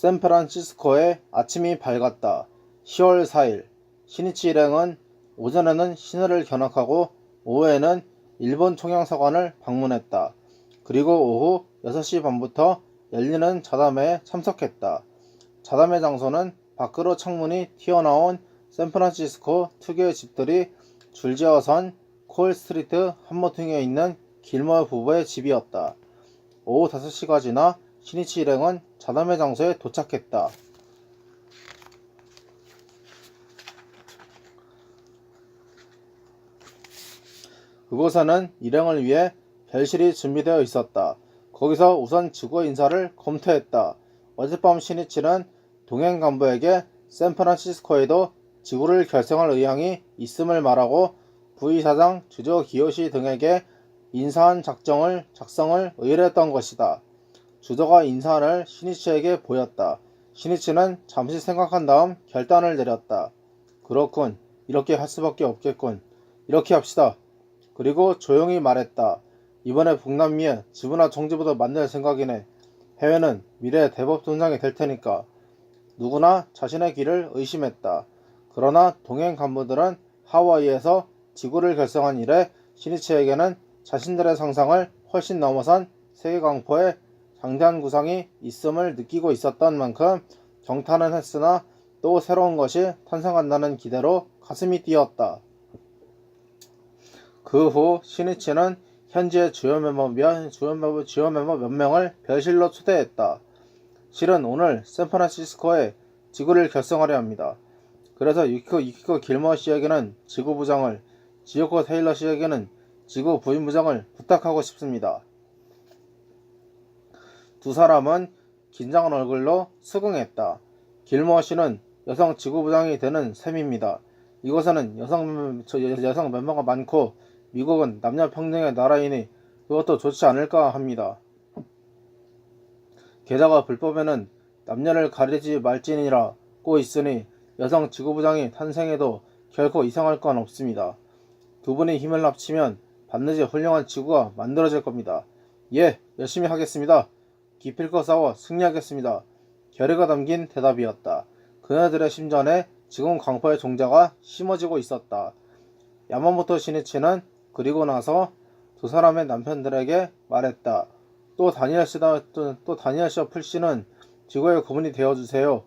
샌프란시스코의 아침이 밝았다. 10월 4일 시니치 일행은 오전에는 시내를 견학하고 오후에는 일본 총영사관을 방문했다. 그리고 오후 6시 반부터 열리는 자담회에 참석했다. 자담회 장소는 밖으로 창문이 튀어나온 샌프란시스코 특유의 집들이 줄지어 선 콜스트리트 한모퉁이에 있는 길머 부부의 집이었다. 오후 5시가 지나 시니치 일행은 자담회 장소에 도착했다. 그곳에는 일행을 위해 별실이 준비되어 있었다. 거기서 우선 지구 인사를 검토했다. 어젯밤 시니치는 동행 간부에게 샌프란시스코에도 지구를 결성할 의향이 있음을 말하고 부의사장 주조 기요시 등에게 인사안 작성을 의뢰했던 것이다. 주저가 인사안을 시니치에게 보였다. 시니치는 잠시 생각한 다음 결단을 내렸다. 그렇군. 이렇게 할 수밖에 없겠군. 이렇게 합시다. 그리고 조용히 말했다. 이번에 북남미에 지부나 정지부도 만들 생각이네. 해외는 미래의 대법원장이 될 테니까. 누구나 자신의 길을 의심했다. 그러나 동행 간부들은 하와이에서 지구를 결성한 이래 시니치에게는 자신들의 상상을 훨씬 넘어선 세계광포의 장대한 구상이 있음을 느끼고 있었던 만큼 경탄은 했으나 또 새로운 것이 탄생한다는 기대로 가슴이 뛰었다. 그 후 시니치는 현지의 주요 멤버 몇 명을 별실로 초대했다. 실은 오늘 샌프란시스코에 지구를 결성하려 합니다. 그래서 유키코 길머 씨에게는 지구 부장을, 지오코 테일러 씨에게는 지구 부인 부장을 부탁하고 싶습니다. 두 사람은 긴장한 얼굴로 수긍했다. 길머 씨는 여성 지구부장이 되는 셈입니다. 이곳에는 여성 멤버가 많고 미국은 남녀평등의 나라이니 그것도 좋지 않을까 합니다. 게다가 불법에는 남녀를 가리지 말지니라고 있으니 여성 지구부장이 탄생해도 결코 이상할 건 없습니다. 두 분이 힘을 합치면 반드시 훌륭한 지구가 만들어질 겁니다. 예, 열심히 하겠습니다. 기필코 싸워 승리하겠습니다. 결의가 담긴 대답이었다. 그녀들의 심전에 지금 광포의 종자가 심어지고 있었다. 야마모토 시니치는 그리고 나서 두 사람의 남편들에게 말했다. 또 다니엘 셔플 씨는 지구의 고문이 되어주세요.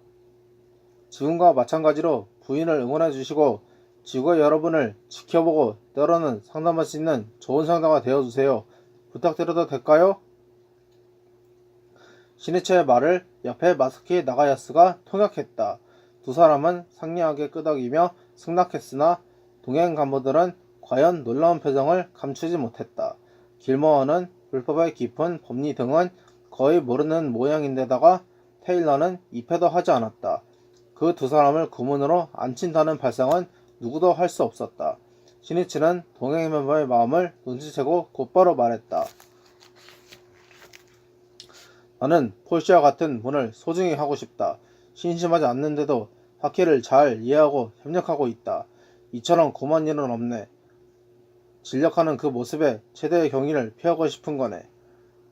지금과 마찬가지로 부인을 응원해주시고 지구의 여러분을 지켜보고 때로는 상담할 수 있는 좋은 상담가 되어주세요. 부탁드려도 될까요? 시니치의 말을 옆에 마사키 나가야스가 통역했다. 두 사람은 상냥하게 끄덕이며 승낙했으나 동행 간부들은 과연 놀라운 표정을 감추지 못했다. 길머어는 불법의 깊은 법리 등은 거의 모르는 모양인데다가 테일러는 입회도 하지 않았다. 그 두 사람을 구문으로 안 친다는 발상은 누구도 할 수 없었다. 시니치는 동행 멤버의 마음을 눈치채고 곧바로 말했다. 나는 폴씨와 같은 분을 소중히 하고 싶다. 신심하지 않는데도 하키를 잘 이해하고 협력하고 있다. 이처럼 고만 일은 없네. 진력하는 그 모습에 최대의 경의를 표하고 싶은 거네.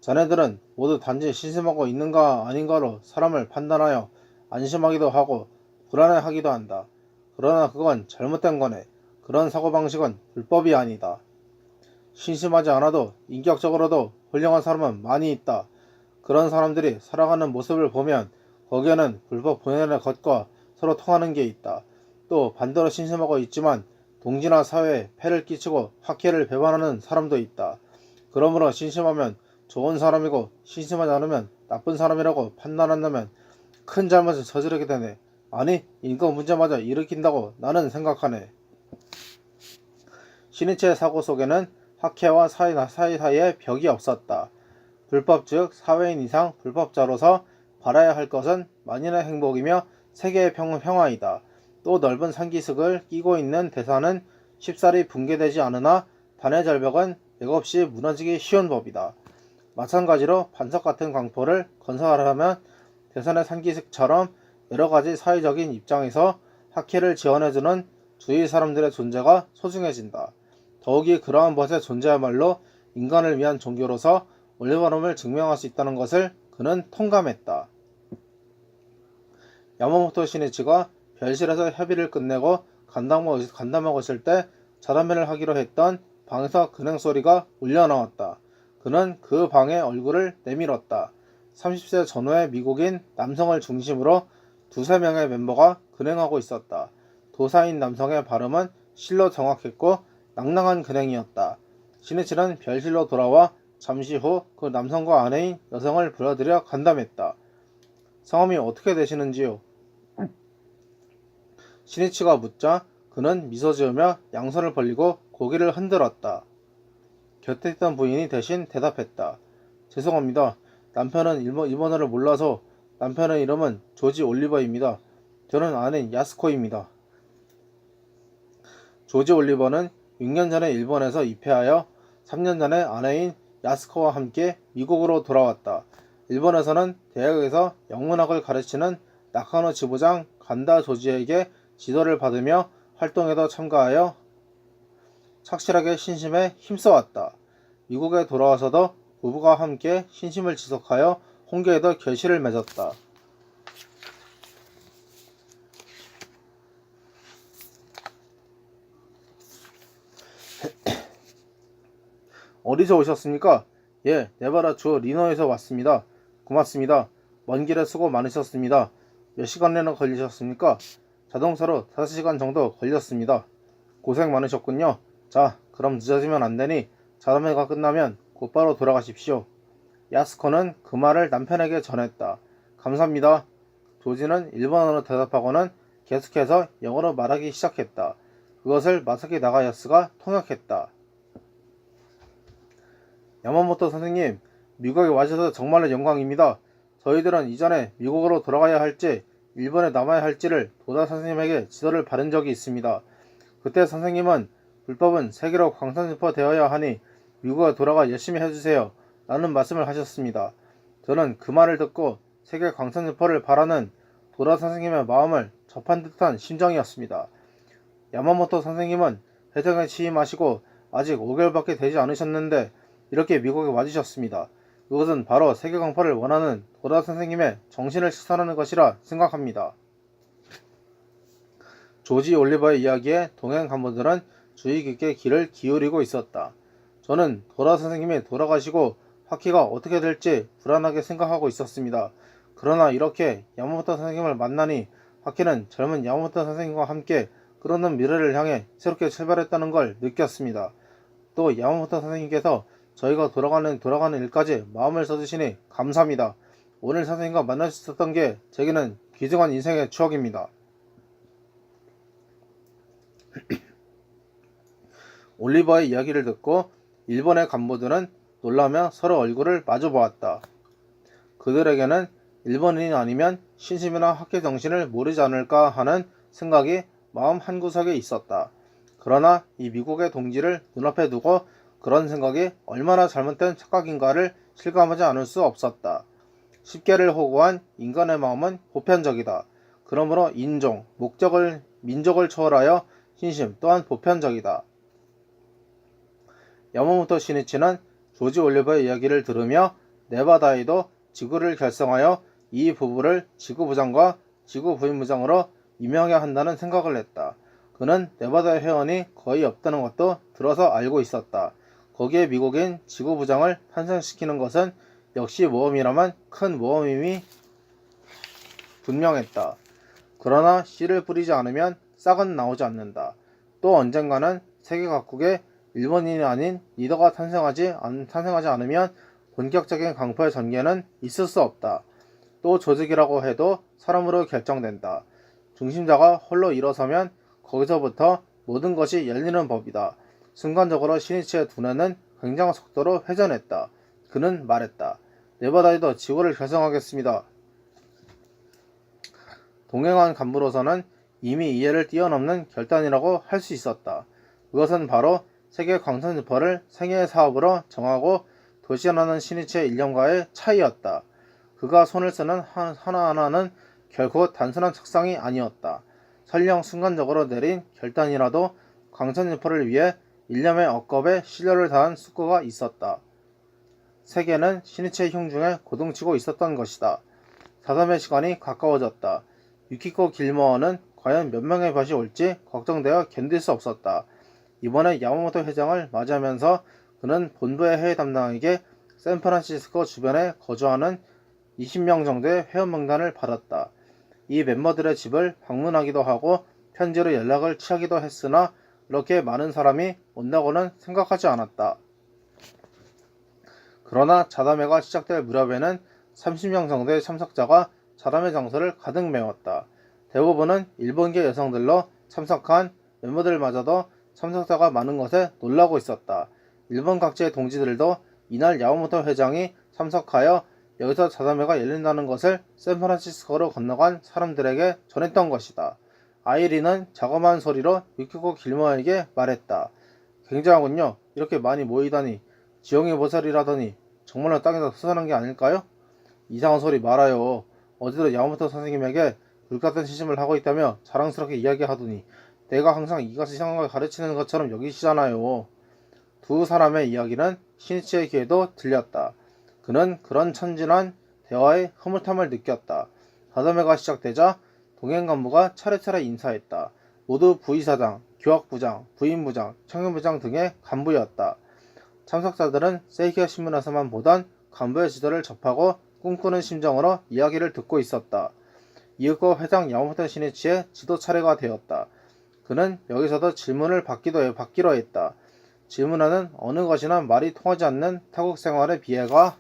자네들은 모두 단지 신심하고 있는가 아닌가로 사람을 판단하여 안심하기도 하고 불안해하기도 한다. 그러나 그건 잘못된 거네. 그런 사고방식은 불법이 아니다. 신심하지 않아도 인격적으로도 훌륭한 사람은 많이 있다. 그런 사람들이 살아가는 모습을 보면 거기에는 불법 본연의 것과 서로 통하는 게 있다. 또 반대로 신심하고 있지만 동지나 사회에 폐를 끼치고 학회를 배반하는 사람도 있다. 그러므로 신심하면 좋은 사람이고 신심하지 않으면 나쁜 사람이라고 판단한다면 큰 잘못을 저지르게 되네. 아니, 인권 문제마저 일으킨다고 나는 생각하네. 시니치의 사고 속에는 학회와 사이사이에 벽이 없었다. 불법 즉 사회인 이상 불법자로서 바라야 할 것은 만인의 행복이며 세계의 평화이다. 또 넓은 산기슭을 끼고 있는 대사는 쉽사리 붕괴되지 않으나 단의 절벽은 맥없이 무너지기 쉬운 법이다. 마찬가지로 반석 같은 광포를 건설하려면 대산의 산기슭처럼 여러가지 사회적인 입장에서 학회를 지원해주는 주위 사람들의 존재가 소중해진다. 더욱이 그러한 것의 존재야말로 인간을 위한 종교로서 올바름을 증명할 수 있다는 것을 그는 통감했다. 야마모토 시니치가 별실에서 협의를 끝내고 간담하고 있을 때 자담회를 하기로 했던 방에서 근행 소리가 울려나왔다. 그는 그 방의 얼굴을 내밀었다. 30세 전후의 미국인 남성을 중심으로 두세 명의 멤버가 근행하고 있었다. 도사인 남성의 발음은 실로 정확했고 낭낭한 근행이었다. 시니치는 별실로 돌아와 잠시 후 그 남성과 아내인 여성을 불러들여 간담했다. 성함이 어떻게 되시는지요? 시니치가 묻자 그는 미소 지으며 양손을 벌리고 고개를 흔들었다. 곁에 있던 부인이 대신 대답했다. 죄송합니다. 남편은 일본어를 몰라서. 남편의 이름은 조지 올리버입니다. 저는 아내인 야스코입니다. 조지 올리버는 6년 전에 일본에서 입회하여 3년 전에 아내인 야스코와 함께 미국으로 돌아왔다. 일본에서는 대학에서 영문학을 가르치는 나카노 지부장 간다 조지에게 지도를 받으며 활동에도 참가하여 착실하게 신심에 힘써왔다. 미국에 돌아와서도 부부가 함께 신심을 지속하여 홍계에도 결실을 맺었다. 어디서 오셨습니까? 예, 네바다 주 리노에서 왔습니다. 고맙습니다. 먼 길에 수고 많으셨습니다. 몇 시간이나 걸리셨습니까? 자동차로 5시간 정도 걸렸습니다. 고생 많으셨군요. 자, 그럼 늦어지면 안되니 자담회가 끝나면 곧바로 돌아가십시오. 야스코는 그 말을 남편에게 전했다. 감사합니다. 조지는 일본어로 대답하고는 계속해서 영어로 말하기 시작했다. 그것을 마사키 나가야스가 통역했다. 야마모토 선생님, 미국에 와주셔서 정말로 영광입니다. 저희들은 이전에 미국으로 돌아가야 할지 일본에 남아야 할지를 도다 선생님에게 지도를 받은 적이 있습니다. 그때 선생님은 불법은 세계로 광산유포되어야 하니 미국에 돌아가 열심히 해주세요 라는 말씀을 하셨습니다. 저는 그 말을 듣고 세계 광산유포를 바라는 도다 선생님의 마음을 접한 듯한 심정이었습니다. 야마모토 선생님은 회장에 취임하시고 아직 5개월밖에 되지 않으셨는데 이렇게 미국에 와주셨습니다. 그것은 바로 세계 강파를 원하는 도다 선생님의 정신을 실천하는 것이라 생각합니다. 조지 올리버의 이야기에 동행 간부들은 주의 깊게 귀를 기울이고 있었다. 저는 도다 선생님이 돌아가시고 화키가 어떻게 될지 불안하게 생각하고 있었습니다. 그러나 이렇게 야마모토 선생님을 만나니 화키는 젊은 야마모토 선생님과 함께 끝없는 미래를 향해 새롭게 출발했다는 걸 느꼈습니다. 또 야마모토 선생님께서 저희가 돌아가는 일까지 마음을 써주시니 감사합니다. 오늘 선생님과 만날 수 있었던 게 제게는 귀중한 인생의 추억입니다. 올리버의 이야기를 듣고 일본의 간부들은 놀라며 서로 얼굴을 마주 보았다. 그들에게는 일본인이 아니면 신심이나 학계 정신을 모르지 않을까 하는 생각이 마음 한구석에 있었다. 그러나 이 미국의 동지를 눈앞에 두고 그런 생각이 얼마나 잘못된 착각인가를 실감하지 않을 수 없었다. 십계를 호구한 인간의 마음은 보편적이다. 그러므로 인종, 민족을 초월하여 신심 또한 보편적이다. 야마모토 시니치는 조지 올리버의 이야기를 들으며 네바다에도 지구를 결성하여 이 부부를 지구부장과 지구부인부장으로 임명해야 한다는 생각을 했다. 그는 네바다의 회원이 거의 없다는 것도 들어서 알고 있었다. 거기에 미국인 지구부장을 탄생시키는 것은 역시 모험이라면 큰 모험임이 분명했다. 그러나 씨를 뿌리지 않으면 싹은 나오지 않는다. 또 언젠가는 세계 각국에 일본인이 아닌 리더가 탄생하지 않으면 본격적인 강포의 전개는 있을 수 없다. 또 조직이라고 해도 사람으로 결정된다. 중심자가 홀로 일어서면 거기서부터 모든 것이 열리는 법이다. 순간적으로 시니치의 두뇌는 굉장한 속도로 회전했다. 그는 말했다. 네바다에도 지구를 결성하겠습니다. 동행한 간부로서는 이미 이해를 뛰어넘는 결단이라고 할 수 있었다. 그것은 바로 세계 광산유포를 생애의 사업으로 정하고 도시하는 시니치의 일념과의 차이였다. 그가 손을 쓰는 하나하나는 결코 단순한 착상이 아니었다. 설령 순간적으로 내린 결단이라도 광산유포를 위해 일념의 억겁에 신뢰를 다한 숙고가 있었다. 세계는 시니치의 흉중에 고동치고 있었던 것이다. 자담의 시간이 가까워졌다. 유키코 길모어는 과연 몇 명의 밭이 올지 걱정되어 견딜 수 없었다. 이번에 야마모토 회장을 맞이하면서 그는 본부의 해외 담당에게 샌프란시스코 주변에 거주하는 20명 정도의 회원 명단을 받았다. 이 멤버들의 집을 방문하기도 하고 편지로 연락을 취하기도 했으나 그렇게 많은 사람이 온다고는 생각하지 않았다. 그러나 자담회가 시작될 무렵에는 30명 정도의 참석자가 자담회 장소를 가득 메웠다. 대부분은 일본계 여성들로 참석한 멤버들마저도 참석자가 많은 것에 놀라고 있었다. 일본 각지의 동지들도 이날 야마모토 회장이 참석하여 여기서 자담회가 열린다는 것을 샌프란시스코로 건너간 사람들에게 전했던 것이다. 아이린은 자그마한 소리로 유키코 길모어에게 말했다. 굉장하군요. 이렇게 많이 모이다니. 지형의 보살이라더니 정말로 땅에서 솟아난 게 아닐까요? 이상한 소리 말아요. 어제도 야마모토 선생님에게 불같은 시심을 하고 있다며 자랑스럽게 이야기하더니 내가 항상 이것이 이상한 걸 가르치는 것처럼 여기시잖아요. 두 사람의 이야기는 시니치의 귀에도 들렸다. 그는 그런 천진한 대화의 흐뭇함을 느꼈다. 자담회가 시작되자 동행 간부가 차례차례 인사했다. 모두 부이사장, 교학부장, 부인부장, 청년부장 등의 간부였다. 참석자들은 세이키가 신문에서만 보던 간부의 지도를 접하고 꿈꾸는 심정으로 이야기를 듣고 있었다. 이윽고 회장 야마모토 시니치의 지도 차례가 되었다. 그는 여기서도 질문을 받기로 했다. 질문하는 어느 것이나 말이 통하지 않는 타국 생활의 비애가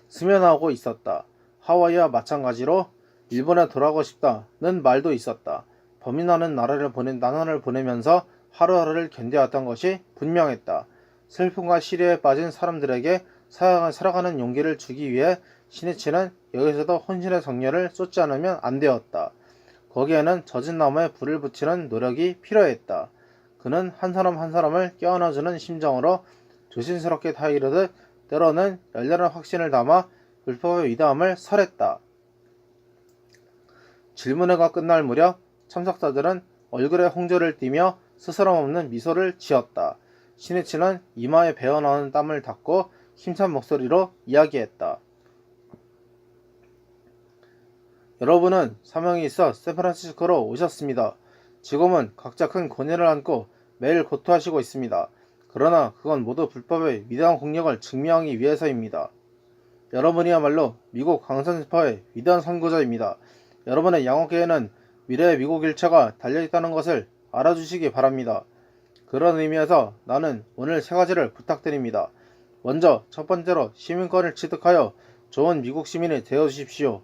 스며나오고 있었다. 하와이와 마찬가지로 일본에 돌아가고 싶다는 말도 있었다. 범인하는 나라를 보내면서 하루하루를 견뎌왔던 것이 분명했다. 슬픔과 시리에 빠진 사람들에게 살아가는 용기를 주기 위해 시니치는 여기서도 혼신의 정열을 쏟지 않으면 안 되었다. 거기에는 젖은 나무에 불을 붙이는 노력이 필요했다. 그는 한 사람 한 사람을 껴안아주는 심정으로 조심스럽게 타이르듯 때로는 열렬한 확신을 담아 불법의 위대함을 설했다. 질문회가 끝날 무렵 참석자들은 얼굴에 홍조를 띠며 스스럼 없는 미소를 지었다. 시니치는 이마에 배어나오는 땀을 닦고 힘찬 목소리로 이야기했다. 여러분은 사명이 있어 샌프란시스코로 오셨습니다. 지금은 각자 큰 권위를 안고 매일 고투하시고 있습니다. 그러나 그건 모두 불법의 위대한 공력을 증명하기 위해서입니다. 여러분이야말로 미국 강선지파의 위대한 선구자입니다. 여러분의 양호계에는 미래의 미국 일체가 달려있다는 것을 알아주시기 바랍니다. 그런 의미에서 나는 오늘 세 가지를 부탁드립니다. 먼저 첫 번째로 시민권을 취득하여 좋은 미국 시민이 되어주십시오.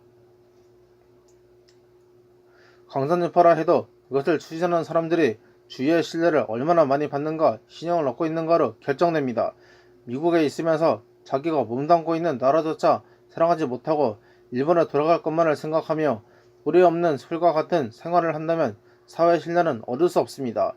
강선지파라 해도 그것을 추진하는 사람들이 주위의 신뢰를 얼마나 많이 받는가 신용을 얻고 있는가로 결정됩니다. 미국에 있으면서 자기가 몸담고 있는 나라조차 사랑하지 못하고 일본에 돌아갈 것만을 생각하며 우리 없는 술과 같은 생활을 한다면 사회 신뢰는 얻을 수 없습니다.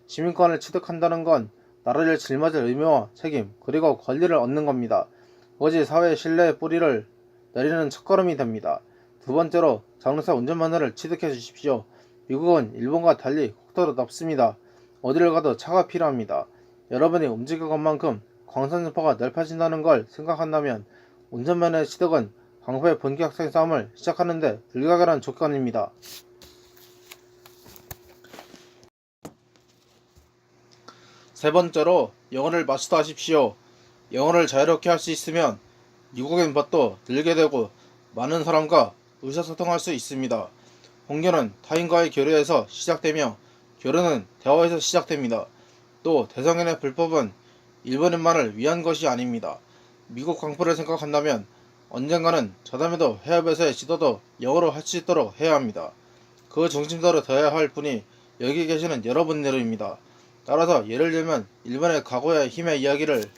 시민권을 취득한다는 건 나라를 짊어질 의무와 책임 그리고 권리를 얻는 겁니다. 그것이 사회의 신뢰의 뿌리를 내리는 첫걸음이 됩니다. 두 번째로 장르사 운전면허를 취득해 주십시오. 미국은 일본과 달리 국토도 넓습니다. 어디를 가도 차가 필요합니다. 여러분이 움직여간 만큼 광선지파가 넓혀진다는 걸 생각한다면 운전면허의 취득은 광부의 본격적인 싸움을 시작하는데 불가결한 조건입니다. 세 번째로 영어를 마스터하십시오. 영어를 자유롭게 할 수 있으면 미국인 법도 늘게 되고 많은 사람과 의사소통할 수 있습니다. 공교는 타인과의 교류에서 시작되며 교류는 대화에서 시작됩니다. 또 대성인의 불법은 일본인만을 위한 것이 아닙니다. 미국 광부를 생각한다면 언젠가는 저담에도 해협에서의 지도도 영어로 할 수 있도록 해야 합니다. 그 중심도로 둬야 할 분이 여기 계시는 여러분들입니다. 따라서 예를 들면 일본의 과거의 힘의 이야기를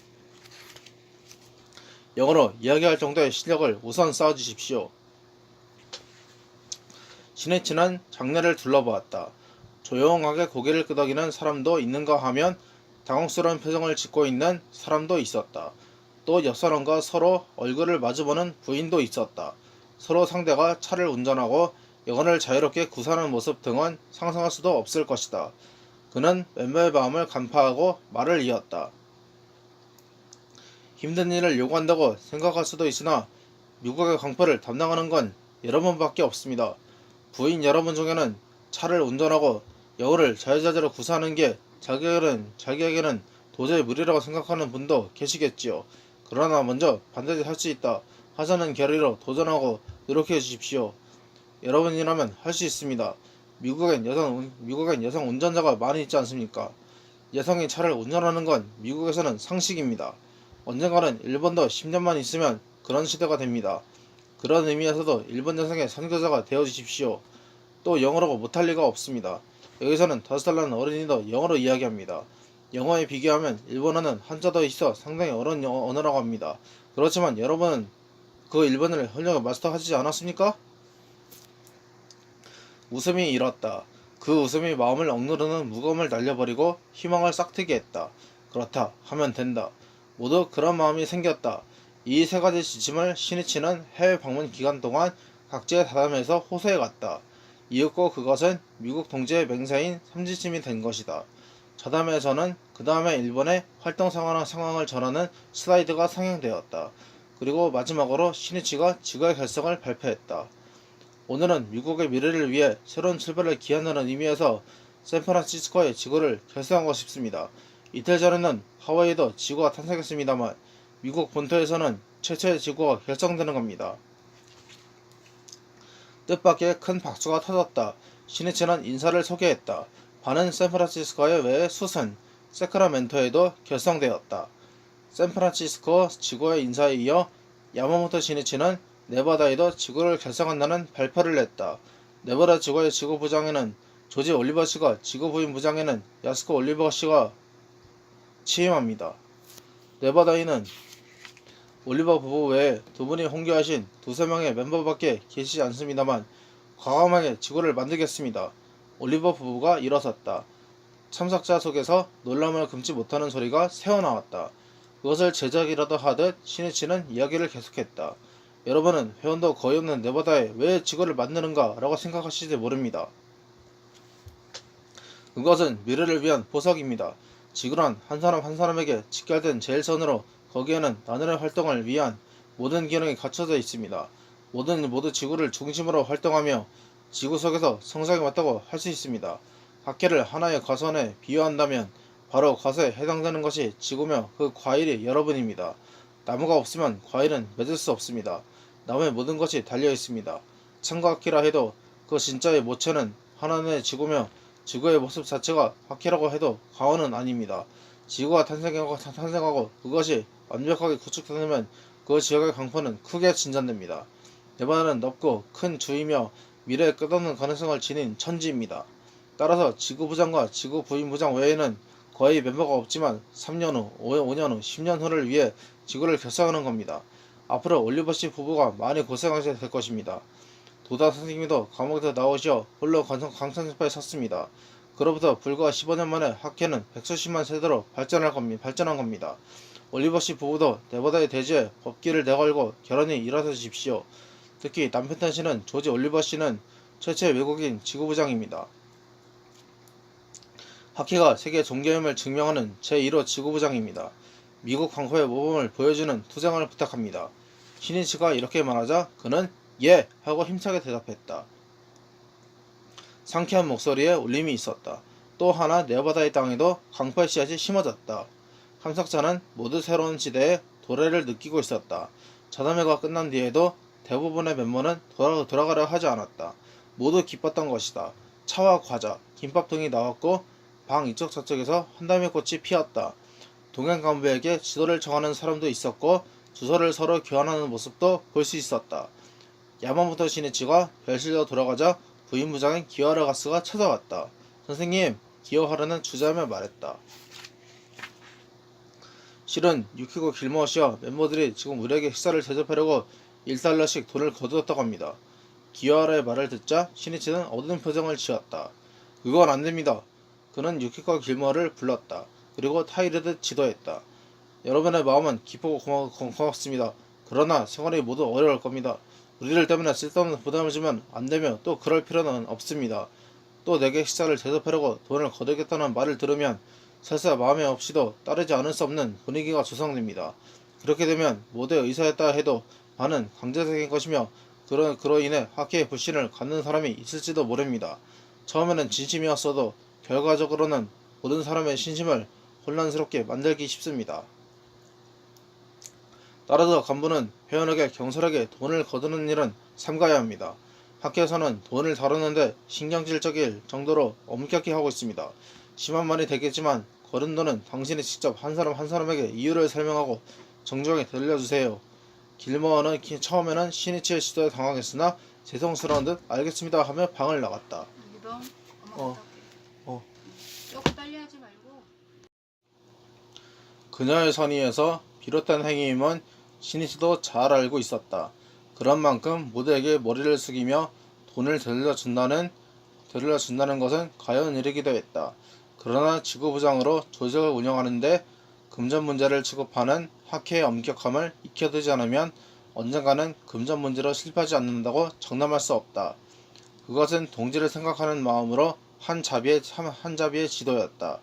영어로 이야기할 정도의 실력을 우선 쌓아주십시오. 시니치는 장례를 둘러보았다. 조용하게 고개를 끄덕이는 사람도 있는가 하면 당혹스러운 표정을 짓고 있는 사람도 있었다. 또 옆 사람과 서로 얼굴을 마주보는 부인도 있었다. 서로 상대가 차를 운전하고 영혼을 자유롭게 구사하는 모습 등은 상상할 수도 없을 것이다. 그는 멤버의 마음을 간파하고 말을 이었다. 힘든 일을 요구한다고 생각할 수도 있으나 미국의 광부를 담당하는 건 여러분밖에 없습니다. 부인 여러분 중에는 차를 운전하고 여우를 자유자재로 구사하는 게 자기에게는 도저히 무리라고 생각하는 분도 계시겠지요. 그러나 먼저 반드시 할 수 있다 하자는 결의로 도전하고 노력해 주십시오. 여러분이라면 할 수 있습니다. 미국엔 여성 운전자가 많이 있지 않습니까? 여성이 차를 운전하는 건 미국에서는 상식입니다. 언젠가는 일본도 10년만 있으면 그런 시대가 됩니다. 그런 의미에서도 일본 여성의 선교사가 되어 주십시오. 또 영어로 못할 리가 없습니다. 여기서는 5살 난 어린이도 영어로 이야기합니다. 영어에 비교하면 일본어는 한자도 있어 상당히 어려운 언어라고 합니다. 그렇지만 여러분은 그 일본어를 훌륭하게 마스터하지 않았습니까? 웃음이 일었다. 그 웃음이 마음을 억누르는 무거움을 날려버리고 희망을 싹트게 했다. 그렇다 하면 된다. 모두 그런 마음이 생겼다. 이 세 가지 지침을 신이치는 해외 방문 기간 동안 각지의 다담에서 호소해 갔다. 이윽고 그것은 미국 동지의 맹세인 삼지침이 된 것이다. 자담회에서는 그 다음에 일본의 활동 상황을 전하는 슬라이드가 상영되었다. 그리고 마지막으로 신이치가 지구의 결성을 발표했다. 오늘은 미국의 미래를 위해 새로운 출발을 기한하는 의미에서 샌프란시스코의 지구를 결성하고 싶습니다. 이틀 전에는 하와이에도 지구가 탄생했습니다만 미국 본토에서는 최초의 지구가 결성되는 겁니다. 뜻밖의 큰 박수가 터졌다. 신이치는 인사를 소개했다. 반은 샌프란시스코의 외에 수슨, 세크라멘토에도 결성되었다. 샌프란시스코 지구의 인사에 이어 야마모토 신이치는 네바다에도 지구를 결성한다는 발표를 냈다. 네바다 지구의 지구부장에는 조지 올리버 씨가 지구부인 부장에는 야스코 올리버 씨가 취임합니다. 네바다에는 올리버 부부 외에 두 분이 홍교하신 두세 명의 멤버밖에 계시지 않습니다만 과감하게 지구를 만들겠습니다. 올리버 부부가 일어섰다. 참석자 속에서 놀람을 금치 못하는 소리가 새어나왔다. 그것을 제작이라도 하듯 신이치는 이야기를 계속했다. 여러분은 회원도 거의 없는 네바다에 왜 지구를 만드는가 라고 생각하실지 모릅니다. 그것은 미래를 위한 보석입니다. 지구란 한 사람 한 사람에게 직결된 제일선으로 거기에는 나누의 활동을 위한 모든 기능이 갖춰져 있습니다. 모두 지구를 중심으로 활동하며 지구 속에서 성장해 왔다고 할 수 있습니다. 학계를 하나의 과선에 비유한다면 바로 과서에 해당되는 것이 지구며 그 과일이 여러분입니다. 나무가 없으면 과일은 맺을 수 없습니다. 나무에 모든 것이 달려 있습니다. 참과학기라 해도 그 진짜의 모체는 하나의 지구며 지구의 모습 자체가 학기라고 해도 과언은 아닙니다. 지구가 탄생하고 그것이 완벽하게 구축되면 그 지역의 강포는 크게 진전됩니다. 네바다는 넓고 큰 주이며 미래의 끝없는 가능성을 지닌 천지입니다. 따라서 지구부장과 지구부인부장 외에는 거의 멤버가 없지만 3년 후, 5년 후, 10년 후를 위해 지구를 결성하는 겁니다. 앞으로 올리버씨 부부가 많이 고생하게 될 것입니다. 도다 선생님도 감옥에서 나오시어 홀로 강성파에 섰습니다. 그로부터 불과 15년 만에 학회는 백수십만 세대로 발전한 겁니다. 올리버씨 부부도 네바다의 대지에 법기를 내걸고 결혼히 일어서십시오. 특히 남편 탄신은 조지 올리버씨는 최초의 외국인 지구부장입니다. 학회가 세계 종교임을 증명하는 제1호 지구부장입니다. 미국 광포의 모범을 보여주는 투쟁을 부탁합니다. 신이치가 이렇게 말하자 그는 예! 하고 힘차게 대답했다. 상쾌한 목소리에 울림이 있었다. 또 하나 네바다의 땅에도 광포의 씨앗이 심어졌다. 참석자는 모두 새로운 시대의 도래를 느끼고 있었다. 자담회가 끝난 뒤에도 대부분의 멤버는 돌아가려 하지 않았다. 모두 기뻤던 것이다. 차와 과자, 김밥 등이 나왔고 방 이쪽 저쪽에서 한담의 꽃이 피었다. 동행 간부에게 지도를 정하는 사람도 있었고 주소를 서로 교환하는 모습도 볼 수 있었다. 야마모토 신이치가 별실로 돌아가자 부인부장인 기어하라 가스가 찾아왔다. 선생님, 기어하라는 주저하며 말했다. 실은 유키고 길모어씨와 멤버들이 지금 우리에게 식사를 대접하려고 1달러씩 돈을 거두었다고 합니다. 기어하라의 말을 듣자 신이치는 어두운 표정을 지었다. 그건 안됩니다. 그는 유키고 길모어를 불렀다. 그리고 타이르듯 지도했다. 여러분의 마음은 기쁘고 고맙습니다. 그러나 생활이 모두 어려울 겁니다. 우리들 때문에 쓸데없는 부담을 주면 안되며 또 그럴 필요는 없습니다. 또 내게 식사를 대접하려고 돈을 거두겠다는 말을 들으면 설사 마음에 없이도 따르지 않을 수 없는 분위기가 조성됩니다. 그렇게 되면 모두의 의사였다 해도 반은 강제적인 것이며 그로 인해 하키의 불신을 갖는 사람이 있을지도 모릅니다. 처음에는 진심이었어도 결과적으로는 모든 사람의 신심을 혼란스럽게 만들기 쉽습니다. 따라서 간부는 회원에게 경솔하게 돈을 거두는 일은 삼가야 합니다. 학교에서는 돈을 다루는데 신경질적일 정도로 엄격히 하고 있습니다. 심한 말이 되겠지만 거둔 돈은 당신이 직접 한 사람 한 사람에게 이유를 설명하고 정중하게 들려주세요. 길머어는 처음에는 신이치의 시도에 당황했으나 죄송스러운 듯 알겠습니다 하며 방을 나갔다. 유동, 엄마 어, 갔다 올게. 어. 조금 빨리 하지 말고. 그녀의 선의에서 비롯된 행위임은 신이치도 잘 알고 있었다. 그런 만큼 모두에게 머리를 숙이며 돈을 되돌려준다는 것은 가벼운 일이기도 했다. 그러나 지구부장으로 조직을 운영하는데 금전 문제를 취급하는 학회의 엄격함을 익혀두지 않으면 언젠가는 금전 문제로 실패하지 않는다고 장담할 수 없다. 그것은 동지를 생각하는 마음으로 한 자비의 지도였다.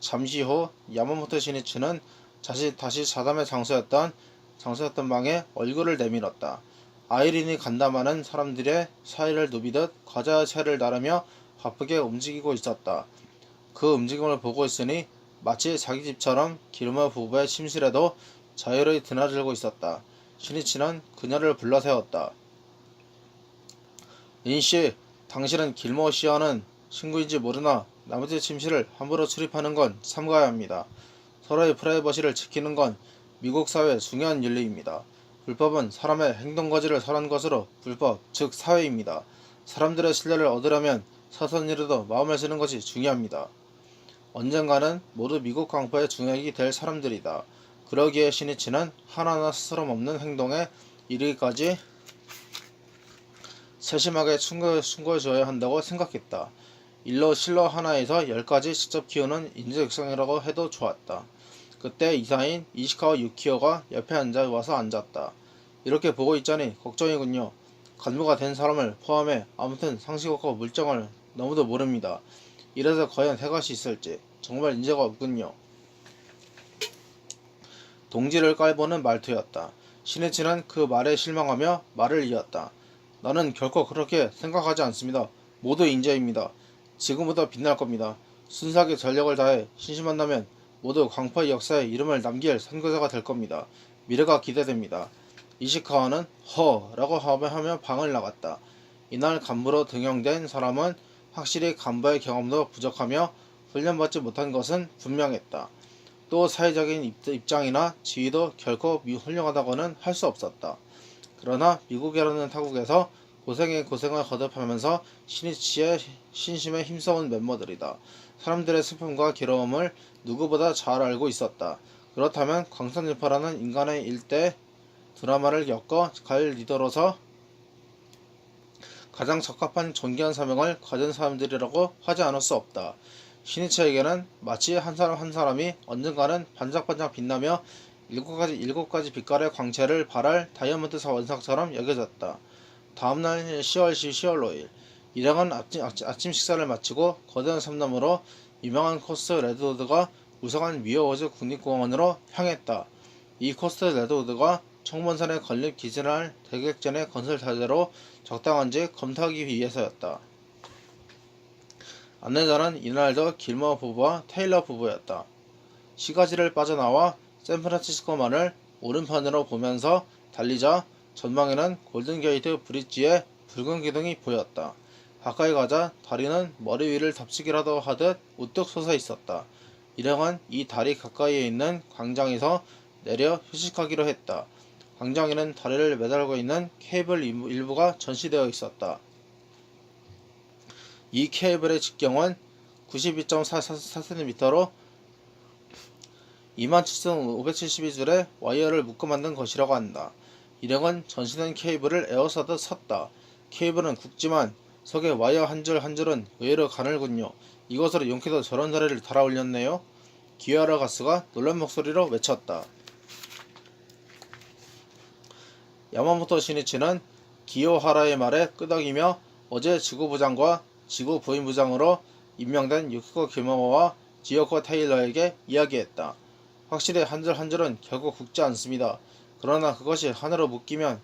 잠시 후 야마모토 시니치는 다시 자담의 장소였던 방에 얼굴을 내밀었다. 아이린이 간담하는 사람들의 사이를 누비듯 과자의 채를 나르며 바쁘게 움직이고 있었다. 그 움직임을 보고 있으니 마치 자기 집처럼 길모 부부의 침실에도 자유로이 드나들고 있었다. 시니치는 그녀를 불러 세웠다. 인씨, 당신은 길모 씨와는 친구인지 모르나 남의 침실을 함부로 출입하는 건 삼가야 합니다. 서로의 프라이버시를 지키는 건 미국 사회의 중요한 윤리입니다. 불법은 사람의 행동거지를 설한 것으로 불법, 즉 사회입니다. 사람들의 신뢰를 얻으려면 사소한일에도 마음을 쓰는 것이 중요합니다. 언젠가는 모두 미국 광부의 중역이 될 사람들이다. 그러기에 시니치는 하나하나 스스럼없는 행동에 이르기까지 세심하게 충고해줘야 한다고 생각했다. 일로 실로 하나에서 10가지 직접 키우는 인재육성이라고 해도 좋았다. 그때 이사인 이시카와 유키오가 옆에 와서 앉았다. 이렇게 보고 있자니 걱정이군요. 간부가 된 사람을 포함해 아무튼 상식과 물정을 너무도 모릅니다. 이래서 과연 해것이 있을지 정말 인재가 없군요. 동지를 깔보는 말투였다. 시니치는 그 말에 실망하며 말을 이었다. 나는 결코 그렇게 생각하지 않습니다. 모두 인재입니다. 지금부터 빛날 겁니다. 순수하게 전력을 다해 신심한다면 모두 광파의 역사에 이름을 남길 선교사가 될 겁니다. 미래가 기대됩니다. 이시카와는 라고 하며 방을 나갔다. 이날 간부로 등용된 사람은 확실히 간부의 경험도 부족하며 훈련받지 못한 것은 분명했다. 또 사회적인 입장이나 지위도 결코 훌륭하다고는 할 수 없었다. 그러나 미국이라는 타국에서 고생에 고생을 거듭하면서 시니치의 신심에 힘써온 멤버들이다. 사람들의 슬픔과 괴로움을 누구보다 잘 알고 있었다. 그렇다면 광선일파라는 인간의 일대 드라마를 겪어 갈 리더로서 가장 적합한 존귀한 사명을 가진 사람들이라고 하지 않을 수 없다. 시니치에게는 마치 한 사람 한 사람이 언젠가는 반짝반짝 빛나며 일곱 가지 빛깔의 광채를 발할 다이아몬드 원석처럼 여겨졌다. 다음날 10월 5일 일행은 아침 식사를 마치고 거대한 섬나무로 유명한 코스트 레드우드가 우성한 미어워즈 국립공원으로 향했다. 이 코스트 레드우드가 청본산에 건립 기진할 대객전의 건설 자재로 적당한지 검토하기 위해서였다. 안내자는 이날도 길머 부부와 테일러 부부였다. 시가지를 빠져나와 샌프란시스코만을 오른편으로 보면서 달리자 전방에는 골든게이트 브릿지에 붉은 기둥이 보였다. 가까이 가자 다리는 머리 위를 덮치기라도 하듯 우뚝 솟아 있었다. 일행은 이 다리 가까이에 있는 광장에서 내려 휴식하기로 했다. 광장에는 다리를 매달고 있는 케이블 일부가 전시되어 있었다. 이 케이블의 직경은 92.4cm로 27,572줄의 와이어를 묶어 만든 것이라고 한다. 일행은 전시된 케이블을 에워싸듯 섰다. 케이블은 굵지만 석의 와이어 한 줄 한 줄은 의외로 가늘군요. 이것으로 용케도 저런 다리를 달아 올렸네요. 기요하라 가스가 놀란 목소리로 외쳤다. 야마모토 시니치는 기요하라의 말에 끄덕이며 어제 지구부장과 지구부인부장으로 임명된 유키코 길모모와 지오코 테일러에게 이야기했다. 확실히 한 줄 한 줄은 결국 굵지 않습니다. 그러나 그것이 하나로 묶이면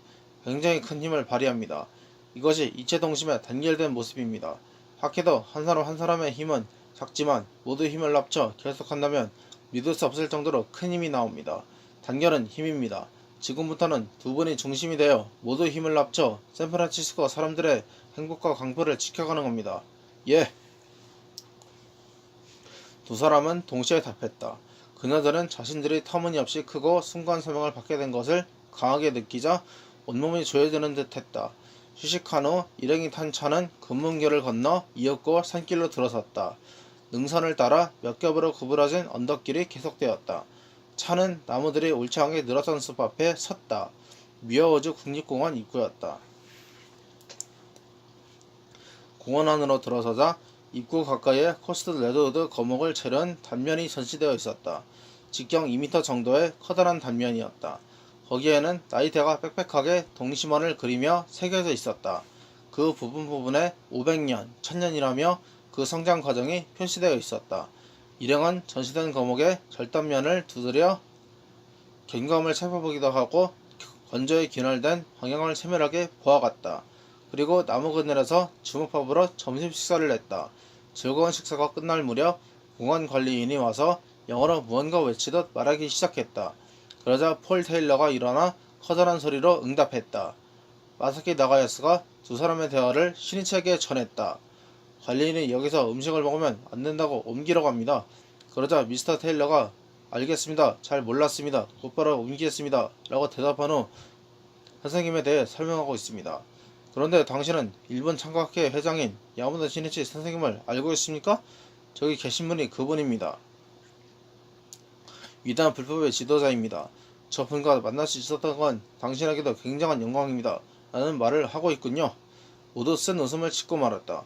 굉장히 큰 힘을 발휘합니다. 이것이 이체동심의 단결된 모습입니다. 학회도 한 사람 한 사람의 힘은 작지만 모두 힘을 합쳐 계속한다면 믿을 수 없을 정도로 큰 힘이 나옵니다. 단결은 힘입니다. 지금부터는 두 분이 중심이 되어 모두 힘을 합쳐 샌프란시스코 사람들의 행복과 강포를 지켜가는 겁니다. 예! 두 사람은 동시에 답했다. 그녀들은 자신들이 터무니없이 크고 숭고한 소명을 받게 된 것을 강하게 느끼자 온몸이 조여드는 듯 했다. 휴식한 후 일행이 탄 차는 금문교를 건너 이윽고 산길로 들어섰다. 능선을 따라 몇 겹으로 구부러진 언덕길이 계속되었다. 차는 나무들이 울창하게 늘어선 숲 앞에 섰다. 미어우즈 국립공원 입구였다. 공원 안으로 들어서자 입구 가까이에 코스트 레드우드 거목을 채른 단면이 전시되어 있었다. 직경 2m 정도의 커다란 단면이었다. 거기에는 나이대가 빽빽하게 동심원을 그리며 새겨져 있었다. 그 부분에 500년, 1000년이라며 그 성장 과정이 표시되어 있었다. 일행은 전시된 거목의 절단면을 두드려 갱감을 살펴보기도 하고 건조에 균열된 방향을 세밀하게 보아갔다. 그리고 나무 그늘에서 주먹밥으로 점심 식사를 했다. 즐거운 식사가 끝날 무렵 공원 관리인이 와서 영어로 무언가 외치듯 말하기 시작했다. 그러자 폴 테일러가 일어나 커다란 소리로 응답했다. 마사키 나가야스가 두 사람의 대화를 시니치에게 전했다. 관리인이 여기서 음식을 먹으면 안 된다고 옮기라고 합니다. 그러자 미스터 테일러가 알겠습니다. 잘 몰랐습니다. 곧바로 옮기겠습니다. 라고 대답한 후 선생님에 대해 설명하고 있습니다. 그런데 당신은 일본 창과학회 회장인 야마다 시니치 선생님을 알고 있습니까? 저기 계신 분이 그분입니다. 위대한 불법의 지도자입니다. 저분과 만날 수 있었던 건 당신에게도 굉장한 영광입니다. 라는 말을 하고 있군요. 모두 쓴 웃음을 짓고 말았다.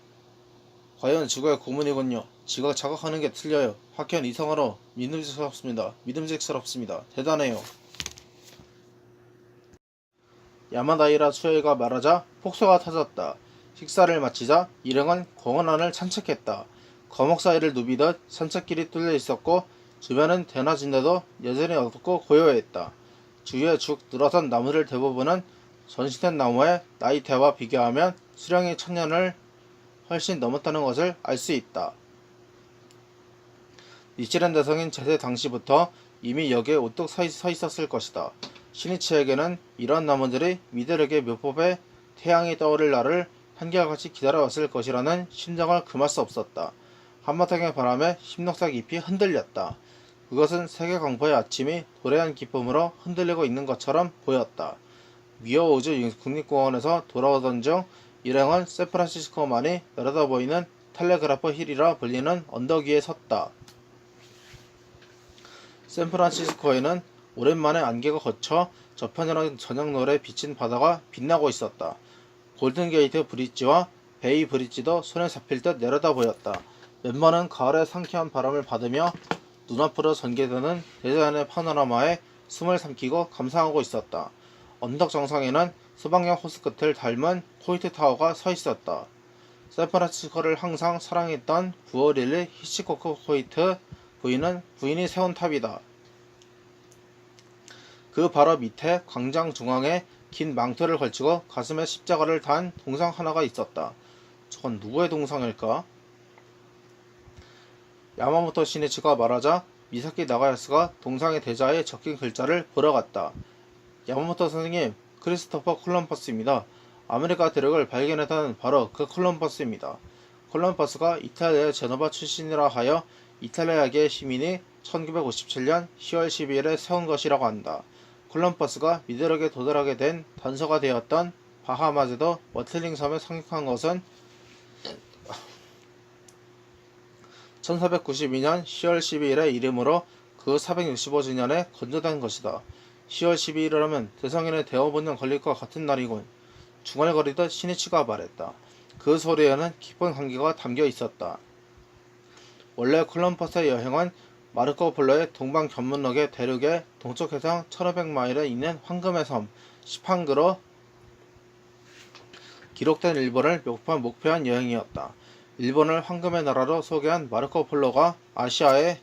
과연 지구의 고문이군요. 지가 자각하는 게 틀려요. 학현 이상으로 믿음직스럽습니다. 믿음직스럽습니다. 대단해요. 야마다이라 수요이가 말하자 폭소가 터졌다. 식사를 마치자 일행은 공원 안을 산책했다. 거목 사이를 누비듯 산책길이 뚫려 있었고 주변은 대낮인데도 여전히 어둡고 고요했다. 주위에 죽 늘어선 나무들 대부분은 전시된 나무의 나이대와 비교하면 수령이 1000년을 훨씬 넘었다는 것을 알 수 있다. 니치렌 대성인 제세 당시부터 이미 여기에 우뚝 서 있었을 것이다. 시니치에게는 이런 나무들이 미들에게 묘법의 태양이 떠오를 날을 한결같이 기다려왔을 것이라는 심정을 금할 수 없었다. 한바탕의 바람에 흰녹색 잎이 흔들렸다. 그것은 세계 강포의 아침이 도래한 기쁨으로 흔들리고 있는 것처럼 보였다. 미어우즈 국립공원에서 돌아오던 중 일행은 샌프란시스코만이 내려다 보이는 텔레그라프 힐이라 불리는 언덕 위에 섰다. 샌프란시스코에는 오랜만에 안개가 걷혀 저편이라는 저녁노을에 비친 바다가 빛나고 있었다. 골든게이트 브릿지와 베이 브릿지도 손에 잡힐 듯 내려다 보였다. 멤버는 가을의 상쾌한 바람을 받으며 눈앞으로 전개되는 대자연의 파노라마에 숨을 삼키고 감상하고 있었다. 언덕 정상에는 수박형 호수 끝을 닮은 코이트 타워가 서 있었다. 샌프란시스코를 항상 사랑했던 부어릴리 히치코크 코이트 부인이 세운 탑이다. 그 바로 밑에 광장 중앙에 긴 망토를 걸치고 가슴에 십자가를 단 동상 하나가 있었다. 저건 누구의 동상일까? 야마모토 시니치가 말하자 미사키 나가야스가 동상의 대자에 적힌 글자를 보러 갔다. 야마모토 선생님, 크리스토퍼 콜럼버스입니다. 아메리카 대륙을 발견했던 바로 그 콜럼버스입니다. 콜럼버스가 이탈리아의 제노바 출신이라 하여 이탈리아계의 시민이 1957년 10월 12일에 세운 것이라고 한다. 콜럼버스가 미드럭에 도달하게 된 단서가 되었던 바하마제도 워틀링 섬에 상륙한 것은 1492년 10월 12일의 이름으로 그 465주년에 건조된 것이다. 10월 12일이라면 대성인의 대어분명 걸릴 것 같은 날이군. 중얼거리듯 시니치가 말했다. 그 소리에는 깊은 감기가 담겨 있었다. 원래 콜럼버스의 여행은 마르코 폴로의 동방 견문록의 대륙의 동쪽 해상 1500마일에 있는 황금의 섬 시판그로 기록된 일본을 목표한 여행이었다. 일본을 황금의 나라로 소개한 마르코 폴로가 아시아에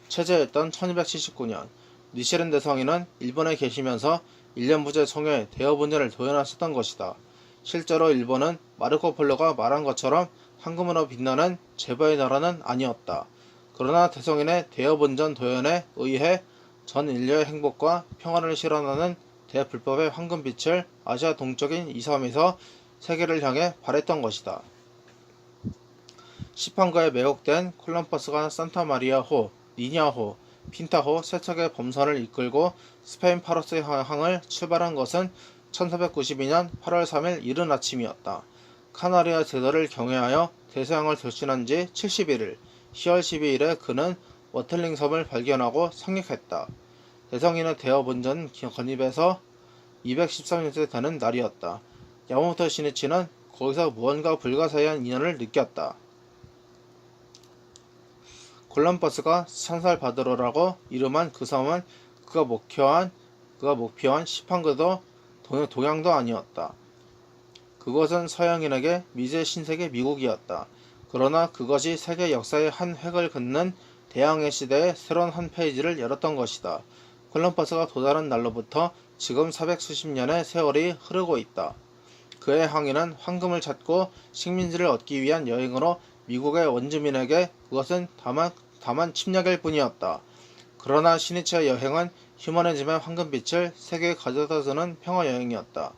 체제했던 1279년 니시렌 대성인은 일본에 계시면서 일년부재 성에 대여본전을 도연하셨던 것이다. 실제로 일본은 마르코 폴로가 말한 것처럼 황금으로 빛나는 제바의 나라는 아니었다. 그러나 대성인의 대여본전 도연에 의해 전 인류의 행복과 평화를 실현하는 대불법의 황금빛을 아시아 동쪽인 이 섬에서 세계를 향해 발했던 것이다. 시판거에 매혹된 콜럼버스가 산타마리아호, 니냐호, 핀타호 세 척의 범선을 이끌고 스페인 파로스 항을 출발한 것은 1492년 8월 3일 이른 아침이었다. 카나리아 제도를 경외하여 대서양을 돌진한 지 71일, 10월 12일에 그는 워틀링 섬을 발견하고 상륙했다. 대성인의 대여본전 건립에서 213년째 되는 날이었다. 야마모토 시니치는 거기서 무언가 불가사의한 인연을 느꼈다. 콜럼버스가 산살바드로라고 이름한 그 섬은 그가 목표한 시판거도 동양도 아니었다. 그것은 서양인에게 미제 신세계 미국이었다. 그러나 그것이 세계 역사의 한 획을 긋는 대항해 시대의 새로운 한 페이지를 열었던 것이다. 콜럼버스가 도달한 날로부터 지금 400수십 년의 세월이 흐르고 있다. 그의 항해는 황금을 찾고 식민지를 얻기 위한 여행으로 미국의 원주민에게 그것은 다만 침략일 뿐이었다. 그러나 시니치의 여행은 휴머니즘의 황금빛을 세계에 가져다주는 평화 여행이었다.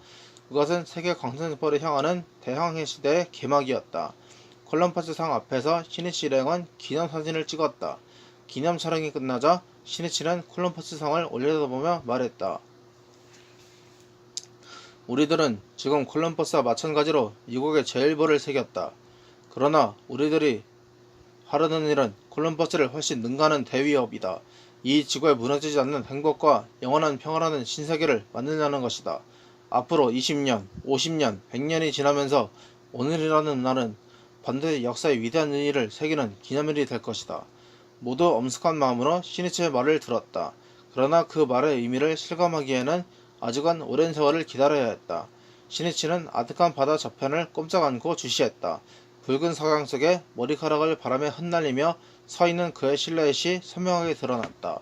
그것은 세계 광선포를 향하는 대항해 시대의 개막이었다. 콜럼버스 상 앞에서 시니치 일행은 기념사진을 찍었다. 기념 촬영이 끝나자 시니치는 콜럼버스 상을 올려다보며 말했다. 우리들은 지금 콜럼버스와 마찬가지로 미국의 제일보를 새겼다. 그러나 우리들이 하려는 일은 콜럼버스를 훨씬 능가하는 대위협이다. 이 지구에 무너지지 않는 행복과 영원한 평화라는 신세계를 만들려는 것이다. 앞으로 20년, 50년, 100년이 지나면서 오늘이라는 날은 반드시 역사의 위대한 의의를 새기는 기념일이 될 것이다. 모두 엄숙한 마음으로 시니치의 말을 들었다. 그러나 그 말의 의미를 실감하기에는 아직은 오랜 세월을 기다려야 했다. 시니치는 아득한 바다 저편을 꼼짝 않고 주시했다. 붉은 석양 속에 머리카락을 바람에 흩날리며 서 있는 그의 실루엣이 선명하게 드러났다.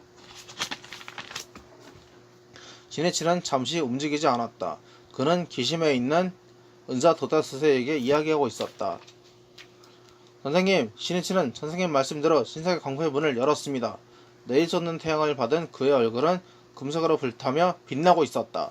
시니치는 잠시 움직이지 않았다. 그는 기심에 있는 은사 도다스세에게 이야기하고 있었다. 선생님, 시니치는 선생님 말씀대로 신세계 광부의 문을 열었습니다. 내일 솟는 태양을 받은 그의 얼굴은 금속으로 불타며 빛나고 있었다.